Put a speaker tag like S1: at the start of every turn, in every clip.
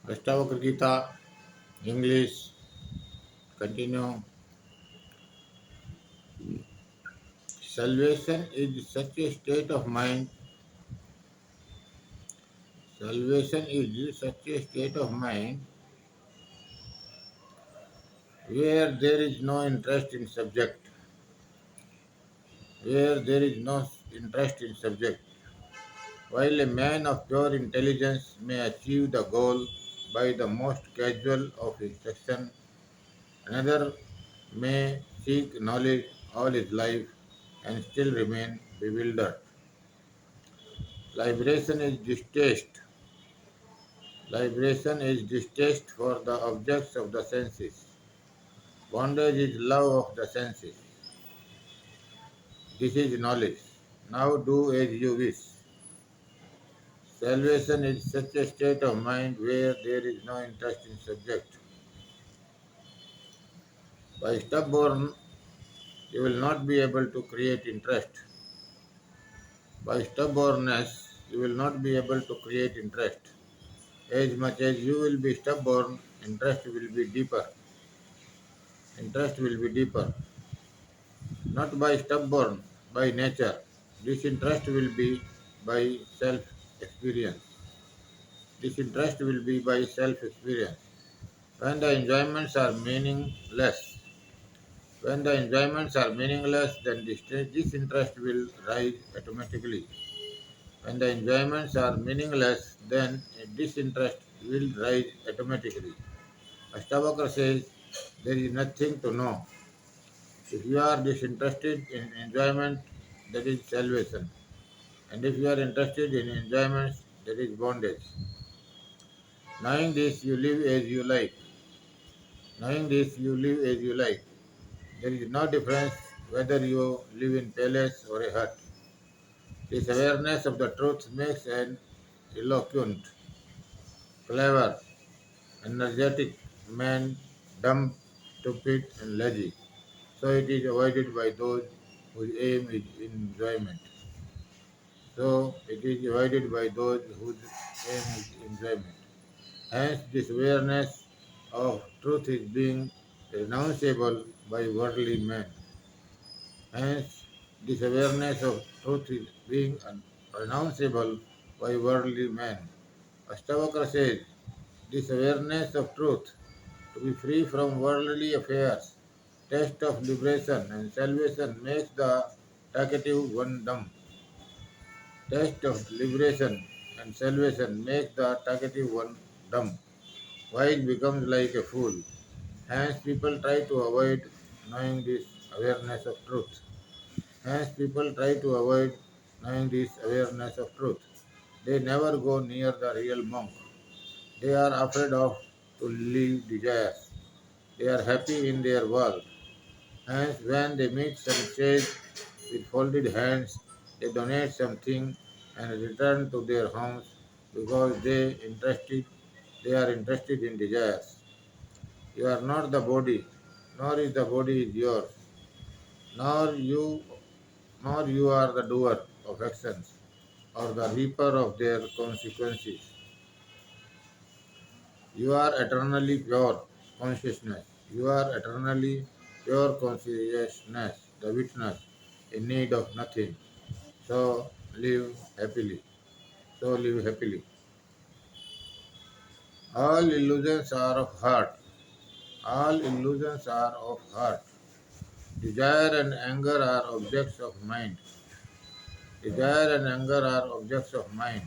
S1: Astavakrageeta, English, continue. Salvation is such a state of mind. Salvation is such a state of mind where there is no interest in subject. Where there is no interest in subject. While a man of pure intelligence may achieve the goal by the most casual of instruction, another may seek knowledge all his life and still remain bewildered. Liberation is distaste. Liberation is distaste for the objects of the senses. Bondage is love of the senses. This is knowledge. Now do as you wish. Salvation is such a state of mind where there is no interest in subject. By stubborn, you will not be able to create interest. By stubbornness, you will not be able to create interest. As much as you will be stubborn, interest will be deeper. Interest will be deeper. Not by stubborn, by nature. This interest will be by self-experience. This interest will be by self-experience. When the enjoyments are meaningless, when the enjoyments are meaningless, then this interest will rise automatically. When the enjoyments are meaningless, then disinterest will rise automatically. Ashtavakra says, there is nothing to know. If you are disinterested in enjoyment, that is salvation. And if you are interested in enjoyments, that is bondage. Knowing this, you live as you like. Knowing this, you live as you like. There is no difference whether you live in palace or a hut. This awareness of the truth makes an eloquent, clever, energetic man dumb, stupid, and lazy. So it is avoided by those whose aim is enjoyment. So it is avoided by those whose aim is enjoyment. Hence, this awareness of truth is being renounceable by worldly men. Hence, this awareness of truth is being renounceable by worldly men. Ashtavakra says, this awareness of truth, to be free from worldly affairs, test of liberation and salvation makes the talkative one dumb. Test of liberation and salvation makes the talkative one dumb. Wise becomes like a fool. Hence people try to avoid knowing this awareness of truth. Hence people try to avoid knowing this awareness of truth. They never go near the real monk. They are afraid of to leave desires. They are happy in their world. Hence when they meet some sage with folded hands, they donate something and return to their homes because they are interested in desires. You are not the body, nor is the body is yours, nor you nor you are the doer of actions or the reaper of their consequences. You are eternally pure consciousness. You are eternally pure consciousness, the witness, in need of nothing. So live happily. So live happily. All illusions are of heart. All illusions are of heart. Desire and anger are objects of mind. Desire and anger are objects of mind.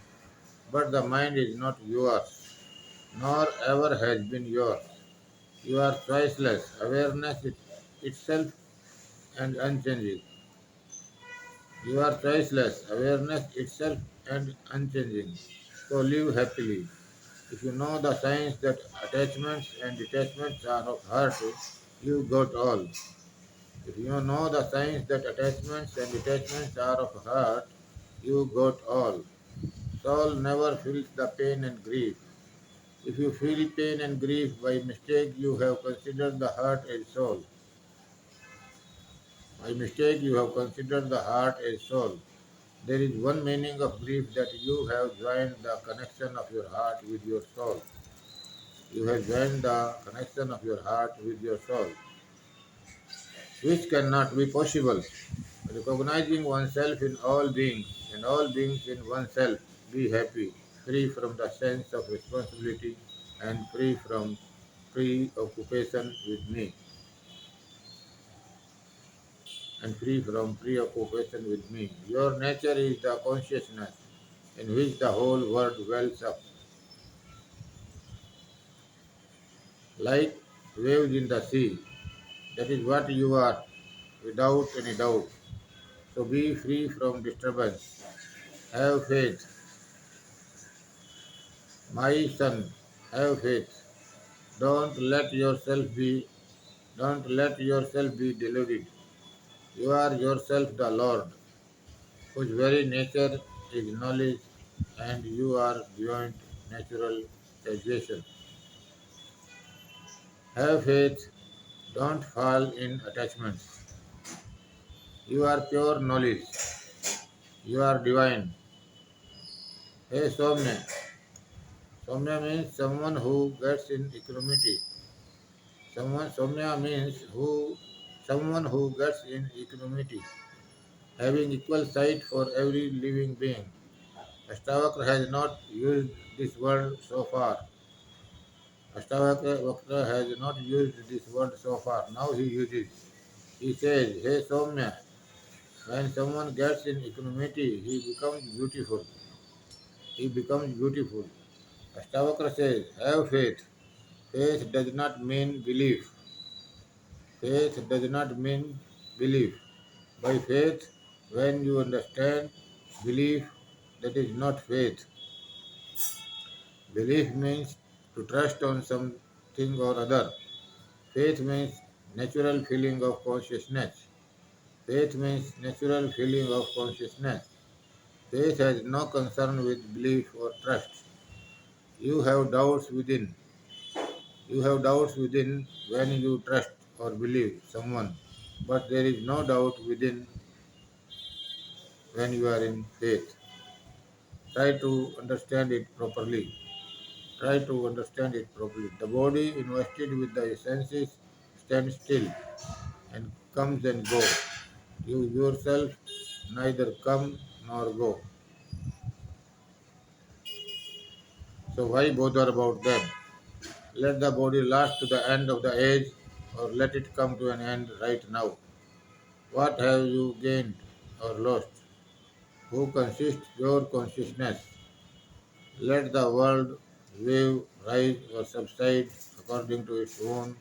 S1: But the mind is not yours, nor ever has been yours. You are choiceless, awareness itself and unchanging. You are choiceless, awareness itself and unchanging. So live happily. If you know the science that attachments and detachments are of heart, you got all. If you know the science that attachments and detachments are of heart, you got all. Soul never feels the pain and grief. If you feel pain and grief by mistake, you have considered the heart as soul. By mistake, you have considered the heart as soul. There is one meaning of grief that you have joined the connection of your heart with your soul. You have joined the connection of your heart with your soul, which cannot be possible. Recognizing oneself in all beings and all beings in oneself, be happy, free from the sense of responsibility and free from preoccupation with me and free from preoccupation with me. Your nature is the consciousness in which the whole world wells up, like waves in the sea. That is what you are, without any doubt. So be free from disturbance. Have faith, my son. Have faith. Don't let yourself be don't let yourself be deluded. You are yourself the Lord, whose very nature is knowledge, and you are beyond natural salvation. Have faith, don't fall in attachments. You are pure knowledge. You are divine. Hey Somya. Somya means someone who gets in equanimity. Somya means someone who gets in equanimity, having equal sight for every living being. Astavakra has not used this word so far. Astavakra has not used this word so far. Now he uses. He says, Hey Somya, when someone gets in equanimity, he becomes beautiful. He becomes beautiful. Astavakra says, Have faith. Faith does not mean belief. Faith does not mean belief. By faith, when you understand belief, that is not faith. Belief means to trust on something or other. Faith means natural feeling of consciousness. Faith means natural feeling of consciousness. Faith has no concern with belief or trust. You have doubts within. You have doubts within when you trust or believe someone, but there is no doubt within when you are in faith. Try to understand it properly. Try to understand it properly. The body invested with the senses stands still and comes and goes. You yourself neither come nor go. So why bother about them? Let the body last to the end of the age, or let it come to an end right now. What have you gained or lost? Who consists your consciousness? Let the world wave, rise or subside according to its own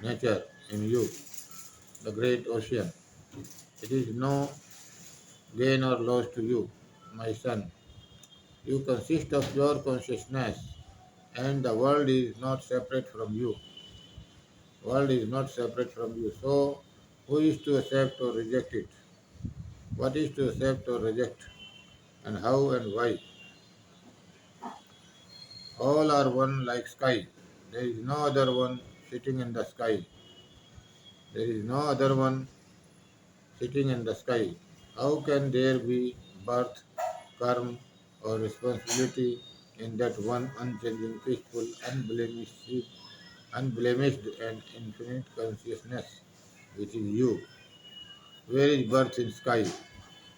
S1: nature in you, the great ocean. It is no gain or loss to you, my son. You consist of your consciousness, and the world is not separate from you. World is not separate from you. So, who is to accept or reject it? What is to accept or reject, and how and why? All are one like sky. There is no other one sitting in the sky. There is no other one sitting in the sky. How can there be birth, karma, or responsibility in that one unchanging, peaceful, unblemished and infinite consciousness, which is you? Where is birth in sky?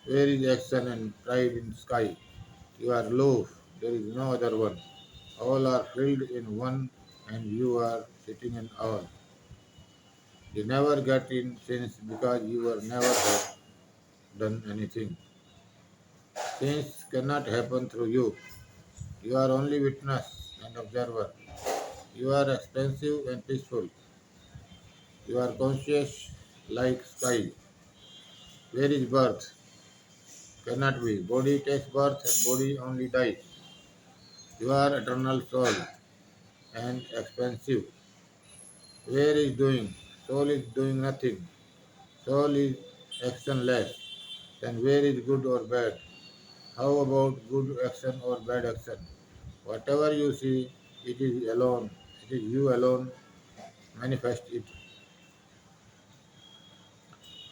S1: Where is action and pride in sky? You are low, there is no other one. All are filled in one, and you are sitting in all. You never get in since because you were never have done anything. Things cannot happen through you. You are only witness and observer. You are expensive and peaceful. You are conscious like sky. Where is birth? Cannot be. Body takes birth and body only dies. You are eternal soul and expensive. Where is doing? Soul is doing nothing. Soul is actionless. Then where is good or bad? How about good action or bad action? Whatever you see, it is alone. It is you alone manifest it.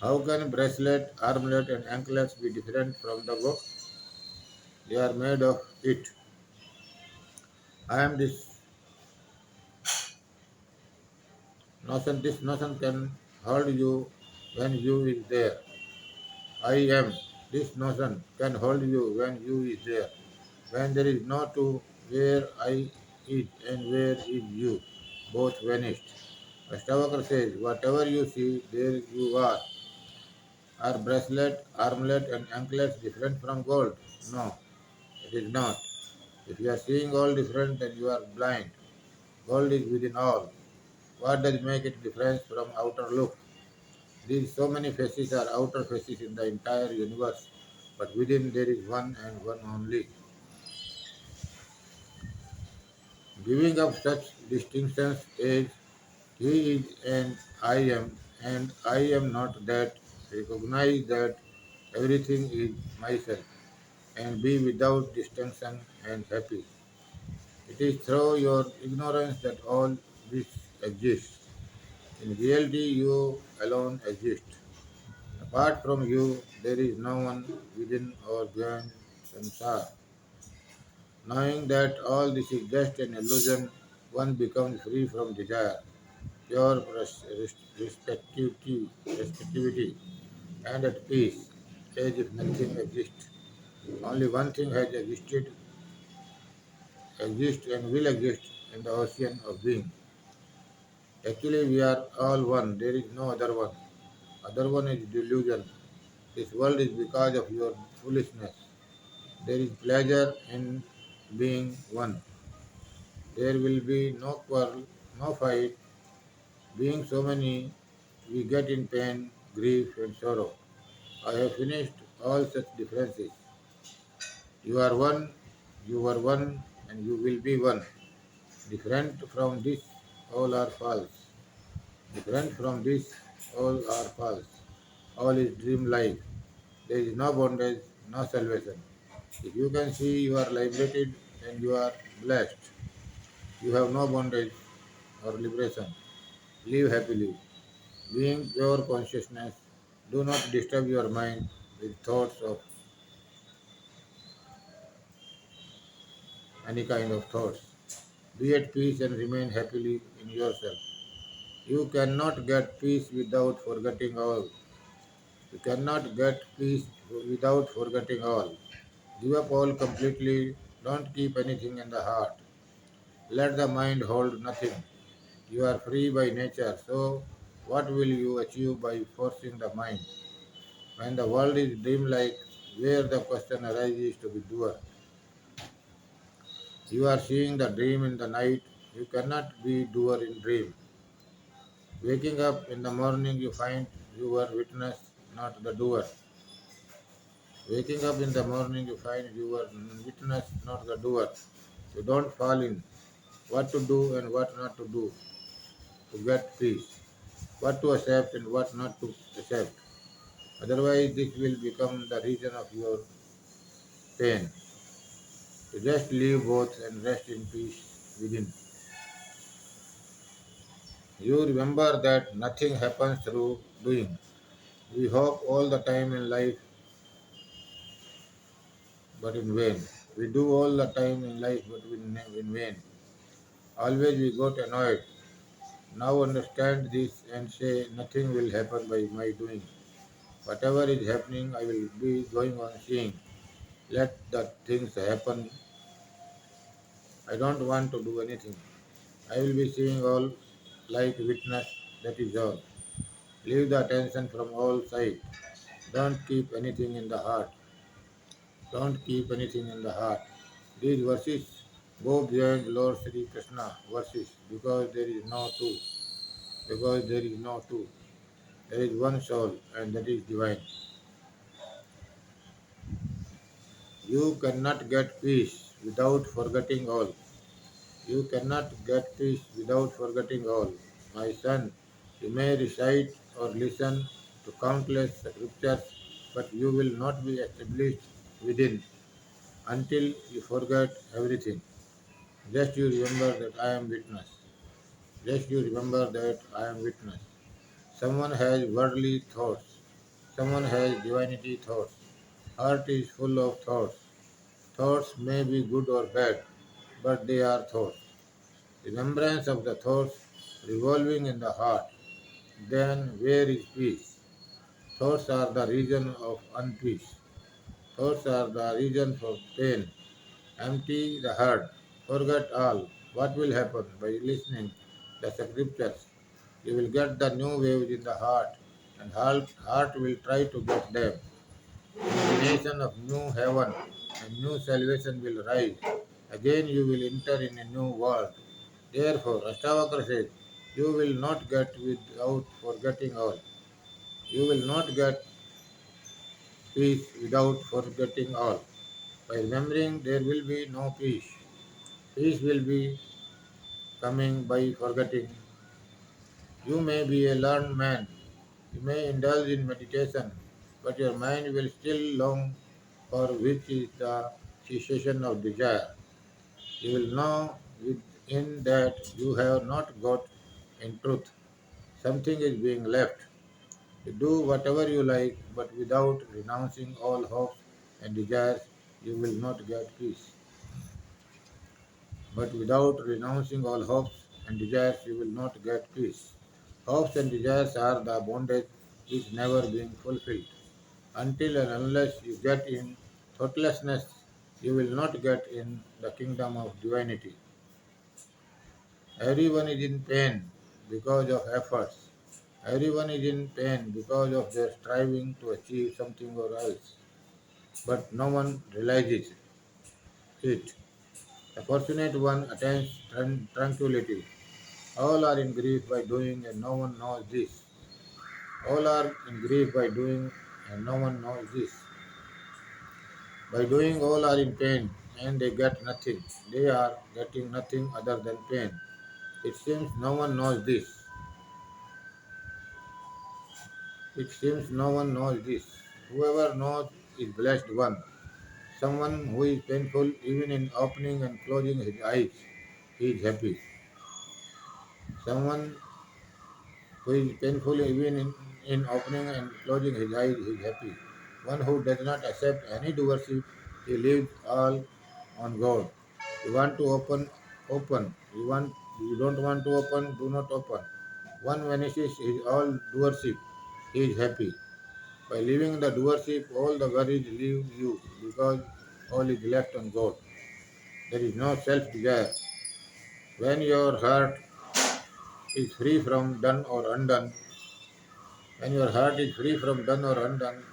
S1: How can bracelet, armlet and anklets be different from the book? They are made of it. I am this. This notion can hold you when you is there. I am. This notion can hold you when you is there. When there is no two, where I is and where is you, both vanished. Astavakrageeta says, whatever you see, there you are. Are bracelet, armlet, and anklets different from gold? No, it is not. If you are seeing all different, then you are blind. Gold is within all. What does make it different from outer look? These so many faces are outer faces in the entire universe, but within there is one and one only. Giving up such distinctions as he is and I am not that, recognize that everything is myself, and be without distinction and happy. It is through your ignorance that all this exists. In reality, you alone exist. Apart from you, there is no one within or beyond samsara. Knowing that all this is just an illusion, one becomes free from desire, pure respectivity, and at peace, as if nothing exists. Only one thing has exists and will exist in the ocean of being. Actually, we are all one. There is no other one. Other one is delusion. This world is because of your foolishness. There is pleasure in being one. There will be no quarrel, no fight. Being so many, we get in pain, grief, and sorrow. I have finished all such differences. You are one, you were one, and you will be one. Different from this, all are false. Different from this, all are false. All is dream life. There is no bondage, no salvation. If you can see you are liberated, then you are blessed. You have no bondage or liberation. Live happily. Being pure consciousness, do not disturb your mind with thoughts of any kind of thoughts. Be at peace and remain happily in yourself. You cannot get peace without forgetting all. You cannot get peace without forgetting all. Give up all completely. Don't keep anything in the heart. Let the mind hold nothing. You are free by nature, so what will you achieve by forcing the mind? When the world is dreamlike, where the question arises to be doer. You are seeing the dream in the night. You cannot be doer in dream. Waking up in the morning, you find you were witness, not the doer. Waking up in the morning, you find you were witness, not the doer. You don't fall in what to do and what not to do to get peace, what to accept and what not to accept. Otherwise, this will become the reason of your pain. You just leave both and rest in peace within. You remember that nothing happens through doing. We hope all the time in life, but in vain. We do all the time in life, but in vain. Always we got annoyed. Now understand this and say nothing will happen by my doing. Whatever is happening, I will be going on seeing. Let the things happen. I don't want to do anything. I will be seeing all like witness, that is all. Leave the attention from all sides. Don't keep anything in the heart. Don't keep anything in the heart. These verses go beyond Lord Sri Krishna verses because there is no two. Because there is no two. There is one soul and that is divine. You cannot get peace without forgetting all. You cannot get peace without forgetting all. My son, you may recite or listen to countless scriptures, but you will not be established within until you forget everything. Just you remember that I am witness. Just you remember that I am witness. Someone has worldly thoughts. Someone has divinity thoughts. Heart is full of thoughts. Thoughts may be good or bad, but they are thoughts. Remembrance of the thoughts revolving in the heart. Then where is peace? Thoughts are the reason of unpeace. Thoughts are the reason for pain. Empty the heart. Forget all. What will happen by listening the scriptures? You will get the new waves in the heart, and heart will try to get them. Imagination of new heaven and new salvation will rise. Again you will enter in a new world. Therefore, Ashtavakra says, you will not get without forgetting all. You will not get peace without forgetting all. By remembering, there will be no peace. Peace will be coming by forgetting. You may be a learned man. You may indulge in meditation, but your mind will still long for which is the cessation of desire. You will know within that you have not got in truth. Something is being left. You do whatever you like, but without renouncing all hopes and desires, you will not get peace. But without renouncing all hopes and desires, you will not get peace. Hopes and desires are the bondage which never being fulfilled. Until and unless you get in thoughtlessness, you will not get in the kingdom of divinity. Everyone is in pain because of efforts. Everyone is in pain because of their striving to achieve something or else. But no one realizes it. The fortunate one attains tranquility. All are in grief by doing and no one knows this. All are in grief by doing and no one knows this. By doing all are in pain and they get nothing. They are getting nothing other than pain. It seems no one knows this. It seems no one knows this. Whoever knows is blessed one. Someone who is painful even in opening and closing his eyes, he is happy. Someone who is painful even in opening and closing his eyes, he is happy. One who does not accept any doership, he leaves all on God. You want to open, open. You don't want to open, do not open. One vanishes his all doership, he is happy. By leaving the doership, all the worries leave you because all is left on God. There is no self-desire. When your heart is free from done or undone, when your heart is free from done or undone,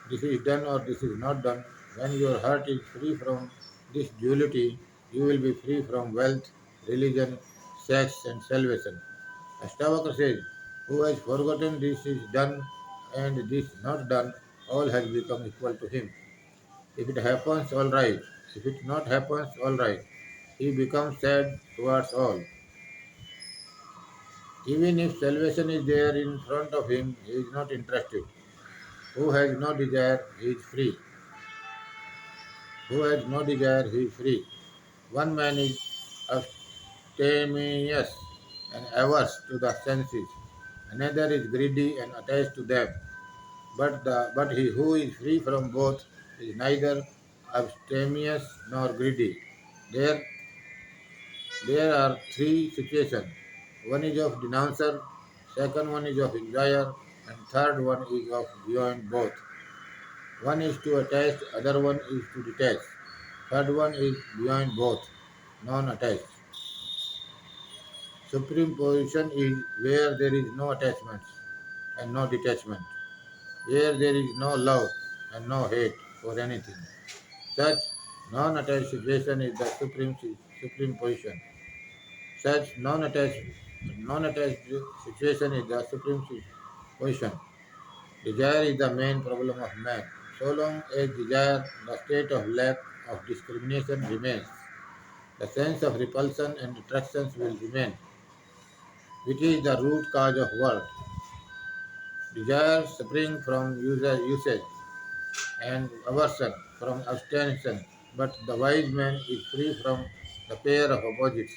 S1: this is done or this is not done, when your heart is free from this duality, you will be free from wealth, religion, sex, and salvation. Astavakrageeta says, who has forgotten this is done and this not done, all has become equal to him. If it happens, all right. If it not happens, all right. He becomes sad towards all. Even if salvation is there in front of him, he is not interested. Who has no desire, he is free. Who has no desire, he is free. One man is abstemious and averse to the senses. Another is greedy and attached to them. But he who is free from both is neither abstemious nor greedy. There There are three situations. One is of denouncer, second one is of enjoyer, and third one is of beyond both. One is to attach, other one is to detach. Third one is beyond both, non-attached. Supreme position is where there is no attachments and no detachment, where there is no love and no hate for anything. Such non-attached situation is the supreme position. Such non-attached situation is the supreme position. Desire is the main problem of man. So long as desire, the state of lack of discrimination remains, the sense of repulsion and attractions will remain, which is the root cause of world. Desire springs from usage and aversion from abstention, but the wise man is free from the pair of opposites,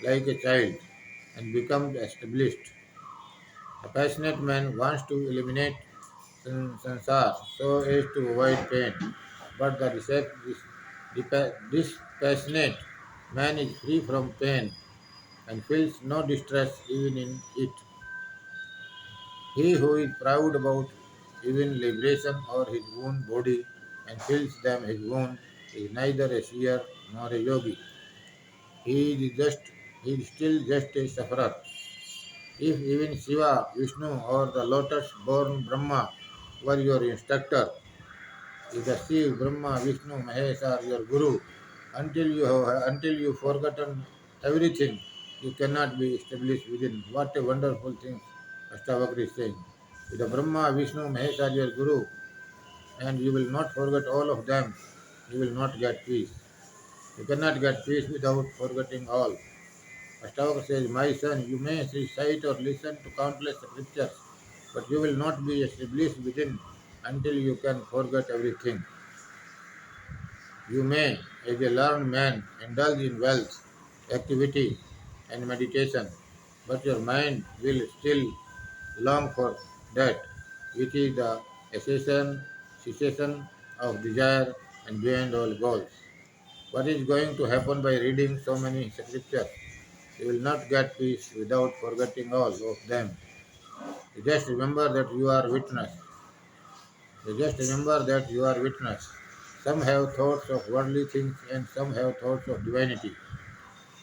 S1: like a child, and becomes established. A passionate man wants to eliminate sansar so as to avoid pain, but this dispassionate man is free from pain and feels no distress even in it. He who is proud about even liberation or his own body and feels them his own is neither a seer nor a yogi. He is still just a sufferer. If even Shiva, Vishnu, or the lotus born Brahma were your instructor, if the Shiva, Brahma, Vishnu, Mahesh are your guru, until you forgotten everything, you cannot be established within. What a wonderful thing Astavakra is saying. If the Brahma, Vishnu, Mahesh are your guru, and you will not forget all of them, you will not get peace. You cannot get peace without forgetting all. Astavakrita says, my son, you may recite or listen to countless scriptures, but you will not be established within until you can forget everything. You may, as a learned man, indulge in wealth, activity, and meditation, but your mind will still long for that, which is the cessation of desire and beyond all goals. What is going to happen by reading so many scriptures? You will not get peace without forgetting all of them. You just remember that you are witness. You just remember that you are witness. Some have thoughts of worldly things and some have thoughts of divinity.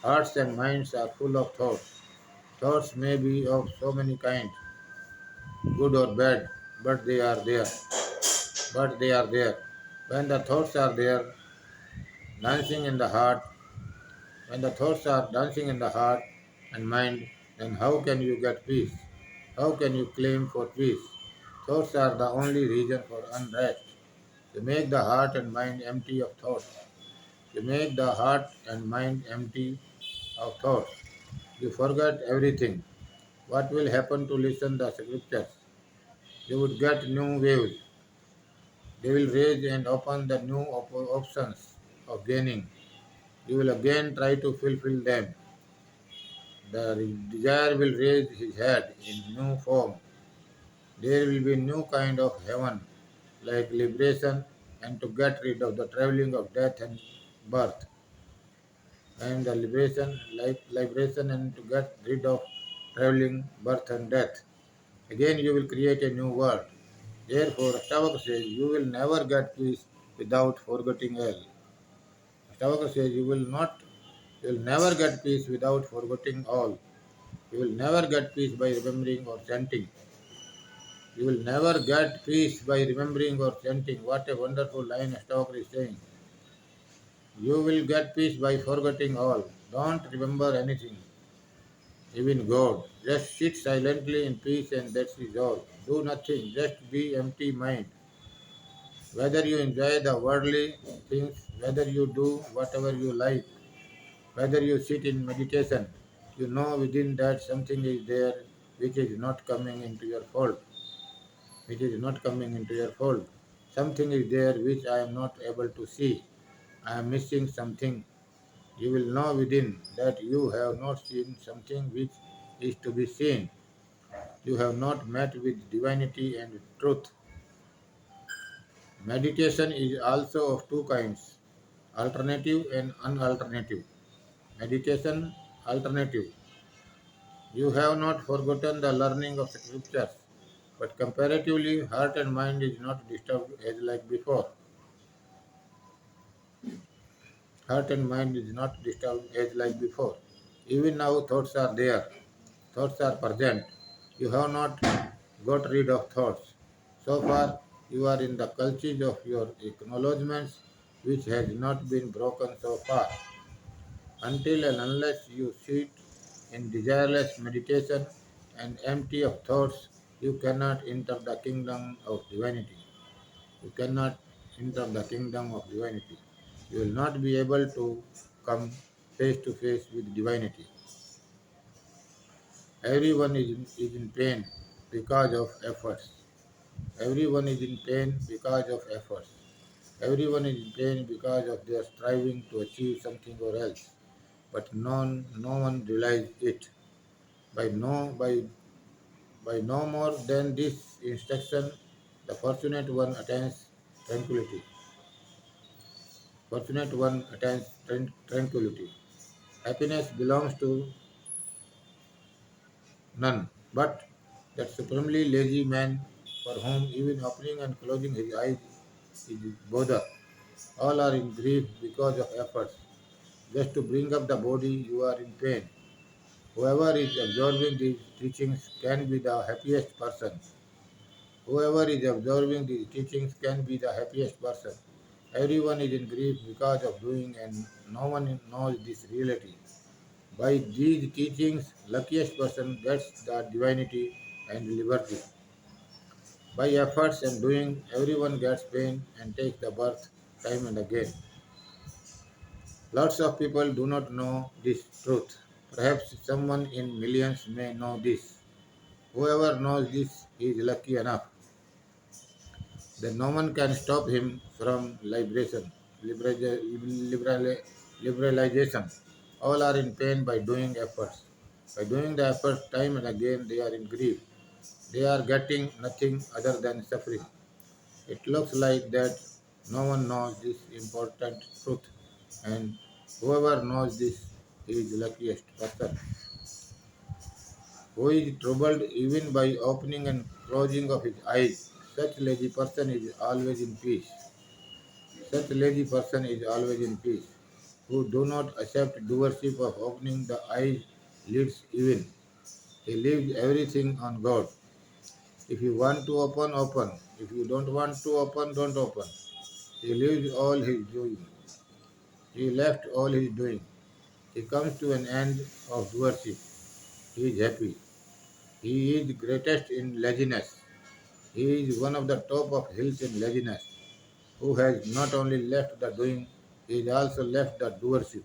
S1: Hearts and minds are full of thoughts. Thoughts may be of so many kinds, good or bad, but they are there. But they are there. When the thoughts are there, dancing in the heart, when the thoughts are dancing in the heart and mind, then how can you get peace? How can you claim for peace? Thoughts are the only reason for unrest. They make the heart and mind empty of thoughts. They make the heart and mind empty of thoughts. You forget everything. What will happen to listen the scriptures? You would get new waves. They will raise and open the new options of gaining. You will again try to fulfill them. The desire will raise his head in new form. There will be new kind of heaven, like liberation, and to get rid of the traveling of death and birth, and the liberation, like liberation, and to get rid of traveling birth and death. Again, you will create a new world. Therefore, Ashtavakra says, you will never get peace without forgetting all. Ashtavakra says, you will never get peace without forgetting all. You will never get peace by remembering or chanting. You will never get peace by remembering or chanting. What a wonderful line Ashtavakra is saying. You will get peace by forgetting all. Don't remember anything, even God. Just sit silently in peace and that is all. Do nothing, just be empty mind. Whether you enjoy the worldly things, whether you do whatever you like, whether you sit in meditation, you know within that something is there which is not coming into your fold. Which is not coming into your fold. Something is there which I am not able to see. I am missing something. You will know within that you have not seen something which is to be seen. You have not met with divinity and truth. Meditation is also of two kinds, alternative and unalternative. Meditation, alternative. You have not forgotten the learning of scriptures, but comparatively heart and mind is not disturbed as like before. Heart and mind is not disturbed as like before. Even now thoughts are there. Thoughts are present. You have not got rid of thoughts. So far you are in the culture of your acknowledgments which has not been broken so far. Until and unless you sit in desireless meditation and empty of thoughts, you cannot enter the kingdom of divinity. You cannot enter the kingdom of divinity. You will not be able to come face to face with divinity. Everyone is in pain because of efforts. Everyone is in pain because of efforts. Everyone is in pain because of their striving to achieve something or else. But no one realizes it. By no more than this instruction, the fortunate one attains tranquility. Fortunate one attains tranquility. Happiness belongs to None. But that supremely lazy man for whom even opening and closing his eyes is bother. All are in grief because of efforts. Just to bring up the body, you are in pain. Whoever is absorbing these teachings can be the happiest person. Whoever is absorbing these teachings can be the happiest person. Everyone is in grief because of doing, and no one knows this reality. By these teachings, luckiest person gets the divinity and liberty. By efforts and doing, everyone gets pain and takes the birth time and again. Lots of people do not know this truth. Perhaps someone in millions may know this. Whoever knows this is lucky enough. Then no one can stop him from liberalization. All are in pain by doing efforts. By doing the efforts time and again, they are in grief. They are getting nothing other than suffering. It looks like that no one knows this important truth, and whoever knows this is the luckiest person. Who is troubled even by opening and closing of his eyes? Such lazy person is always in peace. Such lazy person is always in peace. Who do not accept doership of opening the eyes leads even. He leaves everything on God. If you want to open, open. If you don't want to open, don't open. He leaves all his doing. He left all his doing. He comes to an end of doership. He is happy. He is greatest in laziness. He is one of the top of hills in laziness, who has not only left the doing, he has also left the doership.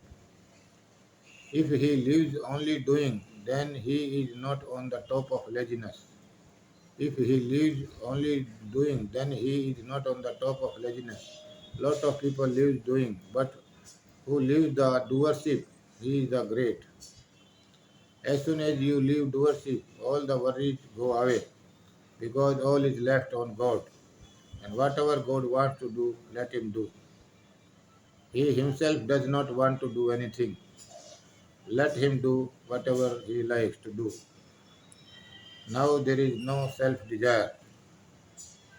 S1: If he lives only doing, then he is not on the top of laziness. If he lives only doing, then he is not on the top of laziness. Lot of people live doing, but who lives the doership, he is the great. As soon as you leave doership, all the worries go away because all is left on God. And whatever God wants to do, let him do. He himself does not want to do anything. Let him do whatever he likes to do. Now there is no self desire.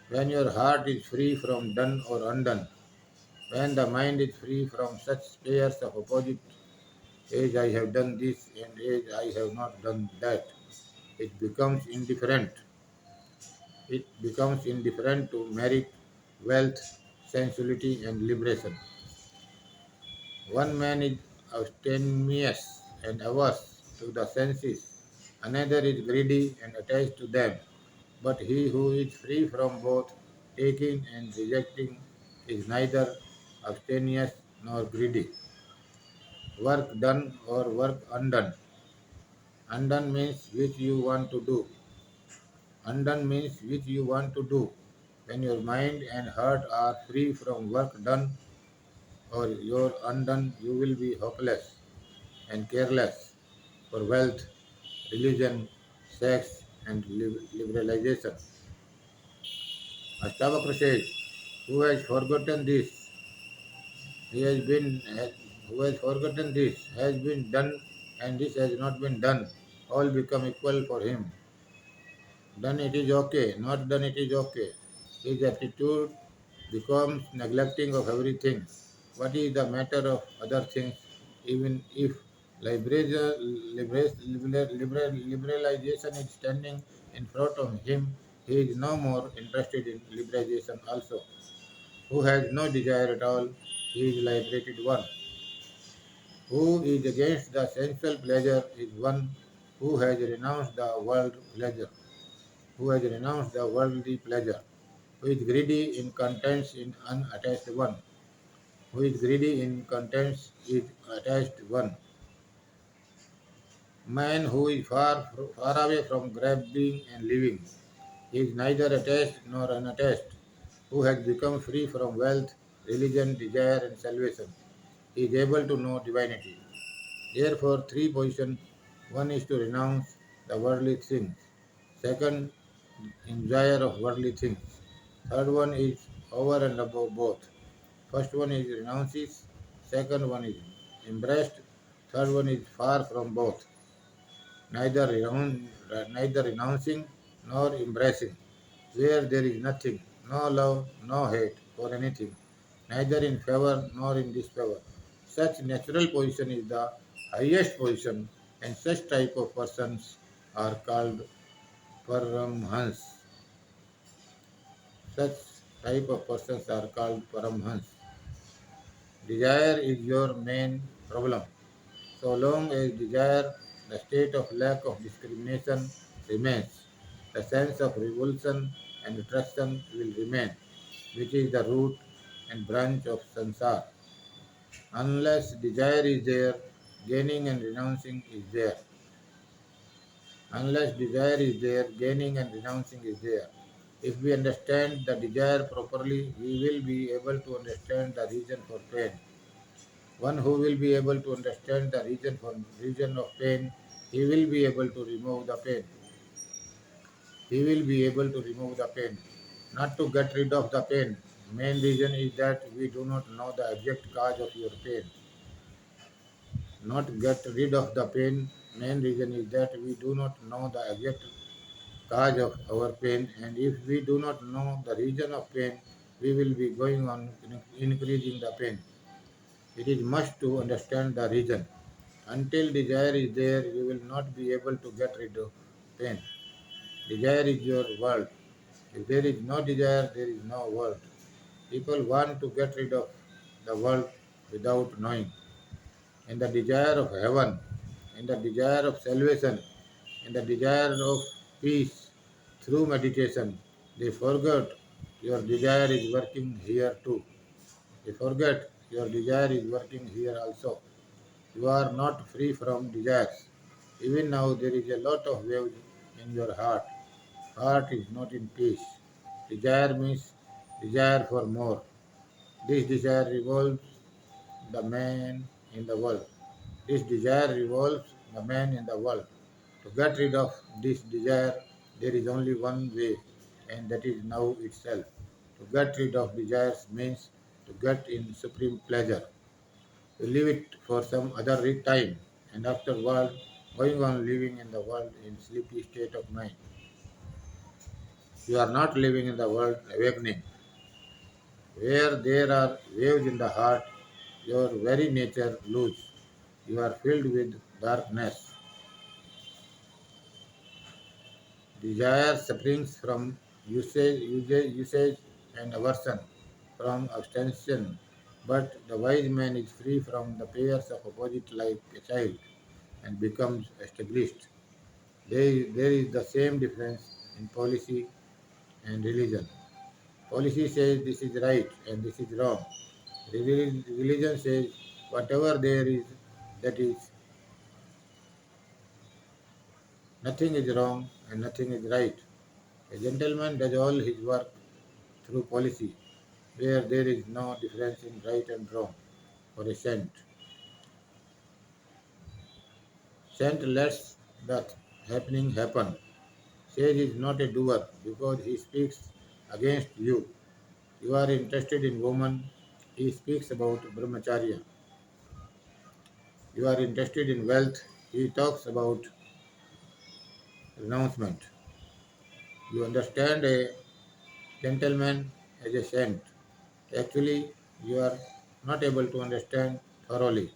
S1: When your heart is free from done or undone, when the mind is free from such pairs of opposite, as I have done this and as I have not done that, it becomes indifferent. It becomes indifferent to merit, wealth, sensuality, and liberation. One man is abstemious and averse to the senses, another is greedy and attached to them. But he who is free from both taking and rejecting is neither abstemious nor greedy. Work done or work undone. Undone means which you want to do. Undone means which you want to do. When your mind and heart are free from work done or your undone, you will be hopeless and careless for wealth, religion, sex, and liberalization. Astavakrageeta says, who has forgotten this, he has been, who has forgotten this, has been done, and this has not been done. All become equal for him. Done it is okay, not done it is okay. His attitude becomes neglecting of everything. What is the matter of other things, even if liberalization is standing in front of him, he is no more interested in liberalization also. Who has no desire at all, he is liberated one. Who is against the sensual pleasure is one who has renounced the world pleasure, who has renounced the worldly pleasure, who is greedy in contents in unattached one, who is greedy in contents is attached one. Man who is far away from grabbing and living, he is neither attached nor unattached, who has become free from wealth, religion, desire, and salvation. He is able to know divinity. Therefore, three positions. One is to renounce the worldly things. Second, desire of worldly things. Third one is over and above both. First one is renounces. Second one is embraced. Third one is far from both. neither, neither renouncing nor embracing, where there is nothing, no love, no hate for anything, neither in favor nor in disfavor. Such natural position is the highest position, and such type of persons are called Paramhans. Such type of persons are called Paramhans. Desire is your main problem. So long as desire, the state of lack of discrimination remains, the sense of revulsion and attraction will remain, which is the root and branch of sansar. Unless desire is there, gaining and renouncing is there. Unless desire is there, gaining and renouncing is there. If we understand the desire properly, we will be able to understand the reason for pain. One who will be able to understand the reason of pain, he will be able to remove the pain. He will be able to remove the pain, not to get rid of the pain. Main reason is that we do not know the exact cause of your pain. Not get rid of the pain. Main reason is that we do not know the exact cause of our pain, and if we do not know the reason of pain, we will be going on increasing the pain. It is must to understand the reason. Until desire is there, you will not be able to get rid of pain. Desire is your world. If there is no desire, there is no world. People want to get rid of the world without knowing. In the desire of heaven, in the desire of salvation, in the desire of peace through meditation, they forget your desire is working here too. They forget your desire is working here also. You are not free from desires. Even now there is a lot of waves in your heart. Heart is not in peace. Desire means desire for more. This desire revolves the man in the world. This desire revolves the man in the world. To get rid of this desire, there is only one way, and that is now itself. To get rid of desires means to get in supreme pleasure. To leave it for some other time, and afterward, going on living in the world in sleepy state of mind. You are not living in the world awakening. Where there are waves in the heart, your very nature lose. You are filled with darkness. Desire springs from usage and aversion, from abstention. But the wise man is free from the pairs of opposite like a child and becomes established. There is the same difference in policy and religion. Policy says this is right and this is wrong. Religion says whatever there is, that is, nothing is wrong and nothing is right. A gentleman does all his work through policy, where there is no difference in right and wrong. For a saint, saint lets the happening happen. Sage is not a doer because he speaks against you. You are interested in woman, he speaks about brahmacharya. You are interested in wealth, he talks about renouncement. You understand a gentleman as a saint. Actually, you are not able to understand thoroughly.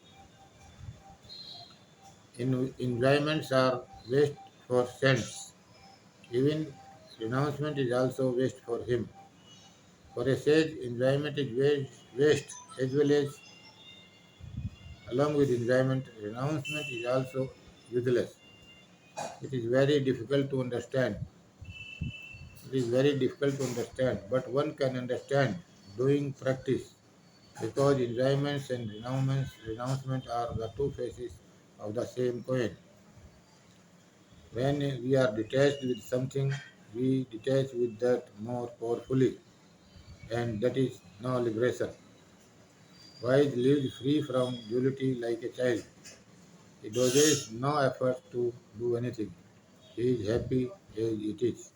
S1: Enjoyments are waste for saints. Even renouncement is also waste for him. For a sage, enjoyment is waste as well as along with enjoyment, renouncement is also useless. It is very difficult to understand. It is very difficult to understand, but one can understand doing practice because enjoyments and renouncement are the two faces of the same coin. When we are detached with something, we detach with that more powerfully, and that is no liberation. Wise lives free from duality like a child. He does no effort to do anything. He is happy as it is.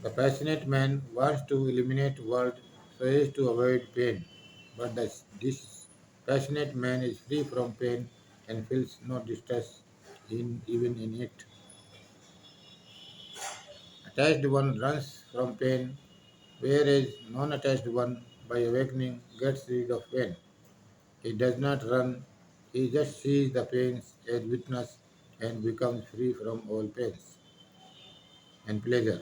S1: The passionate man wants to eliminate world so as to avoid pain, but this passionate man is free from pain and feels no distress even in it. Attached one runs from pain, whereas non-attached one, by awakening, gets rid of pain. He does not run, he just sees the pains as witness and becomes free from all pains and pleasure.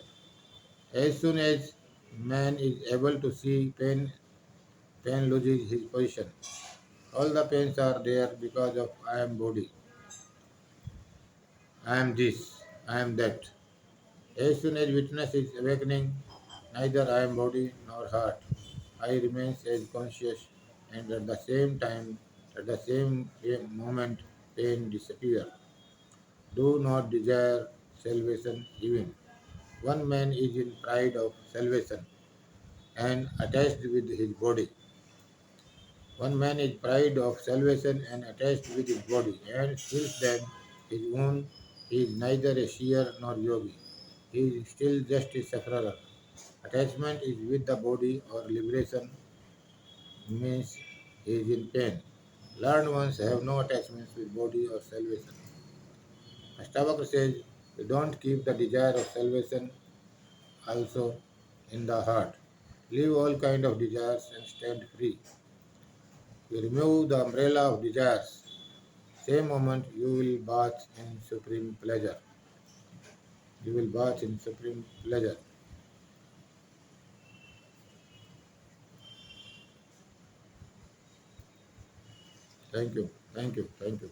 S1: As soon as man is able to see pain, pain loses his position. All the pains are there because of I am body, I am this, I am that. As soon as witness is awakening, neither I am body nor heart. I remains as conscious, and at the same time, at the same moment, pain disappears. Do not desire salvation even. One man is in pride of salvation and attached with his body. One man is pride of salvation and attached with his body, and feels then his own. He is neither a seer nor yogi. He is still just a sufferer. Attachment is with the body or liberation means he is in pain. Learned ones have no attachments with body or salvation. Astavakrageeta says, you don't keep the desire of salvation also in the heart. Leave all kind of desires and stand free. You remove the umbrella of desires. Same moment you will bath in supreme pleasure. You will bath in supreme pleasure. Thank you. Thank you. Thank you.